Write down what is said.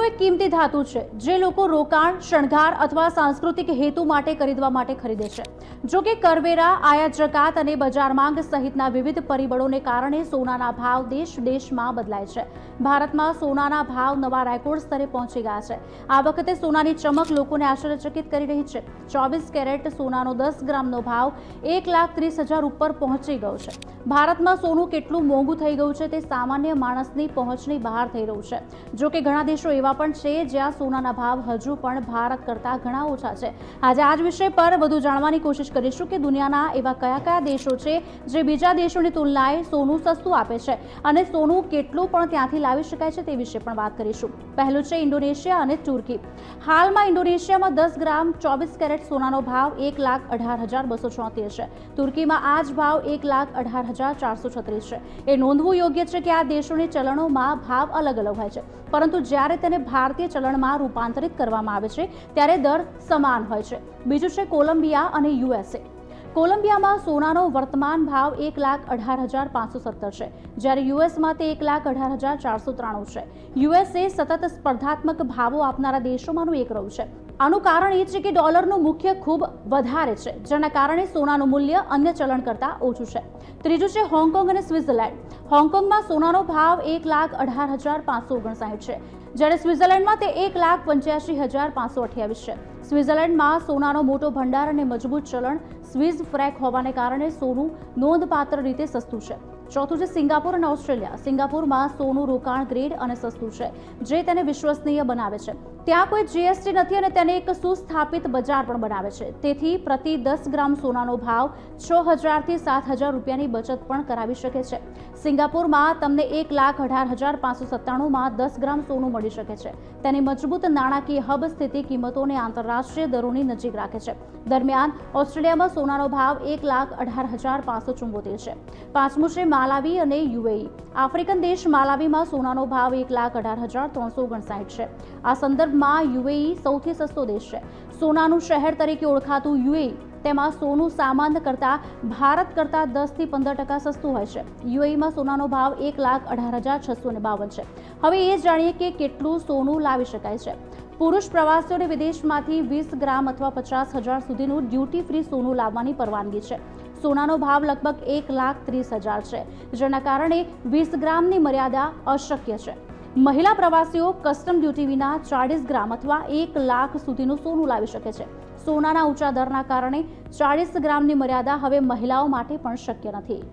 સોનું એક કિંમતી ધાતુ છે જે લોકો રોકાણ, શણગાર અથવા સાંસ્કૃતિક હેતુ માટે ખરીદવા માટે ખરીદે છે. જો કે કરવેરા, આયાત જકાત અને બજાર માંગ સહિતના વિવિધ પરિબળોને કારણે સોનાના ભાવ દેશમાં બદલાય છે. ભારતમાં સોનાના ભાવ નવા રેકોર્ડ સ્તરે પહોંચી ગયા છે. આ વખતે સોનાની ચમક લોકોને આશ્ચર્યચકિત કરી રહી છે. 24 કેરેટ સોનાનો 10 ગ્રામનો ભાવ 1,30,000 ઉપર પહોંચી ગયો છે. ભારતમાં સોનું કેટલું મોંઘું થઈ ગયું છે તે સામાન્ય માણસની પહોંચની બહાર થઈ રહ્યું છે. જો કે ઘણા દેશો એવા પણ છે જ્યાં સોનાના ભાવ હજુ પણ ભારત કરતાં ઘણા ઓછા છે. આજે આ જ વિષય પર વધુ જાણવાની કોશિશ કરીશું કે દુનિયાના એવા કયા દેશો છે જે બીજા દેશોની તુલનાએ સોનું સસ્તું આપે છે અને સોનું કેટલું પણ ત્યાંથી લાવી શકાય છે તે વિશે પણ વાત કરીશું. પહેલું છે ઇન્ડોનેશિયા અને તુર્કી. હાલમાં ઇન્ડોનેશિયામાં 10 ગ્રામ 24 કેરેટ સોનાનો ભાવ 1,18,276 છે. તુર્કીમાં આ જ ભાવ 1,18,436 છે. એ નોંધવું યોગ્ય છે કે આ દેશોની ચલણોમાં ભાવ અલગ હોય છે, પરંતુ જ્યારે તેને ભારતીય ચલણમાં રૂપાંતરિત કરવામાં આવે છે ત્યારે દર સમાન હોય છે. બીજું છે કોલંબિયા અને યુએસએ. કોલંબિયામાં સોનાનો વર્તમાન ભાવ 1,18,517 છે, જ્યારે યુએસમાં તે 1,18,493 છે. યુએસએ સતત સ્પર્ધાત્મક ભાવો આપનારા દેશોમાંનું એક રહ્યું છે. આનું કારણ એ છે કે ડોલરનું મુખ્ય ખૂબ વધારે છે, જેના કારણે સોનાનું મૂલ્ય અન્ય ચલણ કરતાં ઓછું છે. ત્રીજું છે હોંગકોંગ અને સ્વિટ્ઝરલેન્ડ. હોંગકોંગમાં સોનાનો ભાવ 1,18,559 છે, જ્યારે સ્વિટ્ઝરલેન્ડમાં તે 1,85,528 છે. સ્વિટ્ઝરલેન્ડમાં સોનાનો મોટો ભંડાર અને મજબૂત ચલણ સ્વિસ ફ્રેક હોવાને કારણે સોનું નોંધપાત્ર રીતે સસ્તું છે. ચોથું છે સિંગાપોર અને ઓસ્ટ્રેલિયા. સિંગાપોરમાં સોનું રોકાણ ગ્રેડ અને સસ્તું છે, જે તેને વિશ્વસનીય બનાવે છે. ત્યાં કોઈ જીએસટી નથી અને તેને એક સુસ્થાપિત બજાર પણ બનાવે છે. તેથી પ્રતિ 10 ગ્રામ સોનાનો ભાવ 6,000 થી 7,000 રૂપિયાની બચત પણ કરાવી શકે છે. સિંગાપોરમાં તમને 1,18,597માં 10 ગ્રામ સોનું મળી શકે છે. તેની મજબૂત નાણાકીય હબ સ્થિતિ કિંમતોને આંતરરાષ્ટ્રીય દરોની નજીક રાખે છે. દરમિયાન ઓસ્ટ્રેલિયામાં સોનાનો ભાવ 1,18,574 છે. પાંચમું છે માલાવી અને યુએઈ. આફ્રિકન દેશ માલાવીમાં સોનાનો ભાવ 1,18,359 છે. આ સંદર્ભમાં યુએઈ સૌથી સસ્તો દેશ છે. સોનાનું શહેર તરીકે ઓળખાતું યુએઈ, તેમાં સોનું સામાન્ય કરતાં ભારત કરતાં 10 થી 15% સસ્તું હોય છે. યુએઈમાં સોનાનો ભાવ 1,18,652 છે. હવે એ જાણીએ કે કેટલું સોનું લાવી શકાય છે. પુરુષ પ્રવાસીઓને વિદેશમાંથી 20 ગ્રામ અથવા 50,000 સુધીનું ડ્યુટી ફ્રી સોનું લાવવાની પરવાનગી છે. સોનાનો ભાવ લગભગ 1,30,000 છે, જેના કારણે 20 ગ્રામની મર્યાદા અશક્ય છે. મહિલા પ્રવાસીઓ કસ્ટમ ડ્યુટી વિના 40 ગ્રામ અથવા 1 લાખ સુધીનું સોનું લાવી શકે છે. સોનાના ઊંચા દરના કારણે 40 ગ્રામની મર્યાદા હવે મહિલાઓ માટે પણ શક્ય નથી.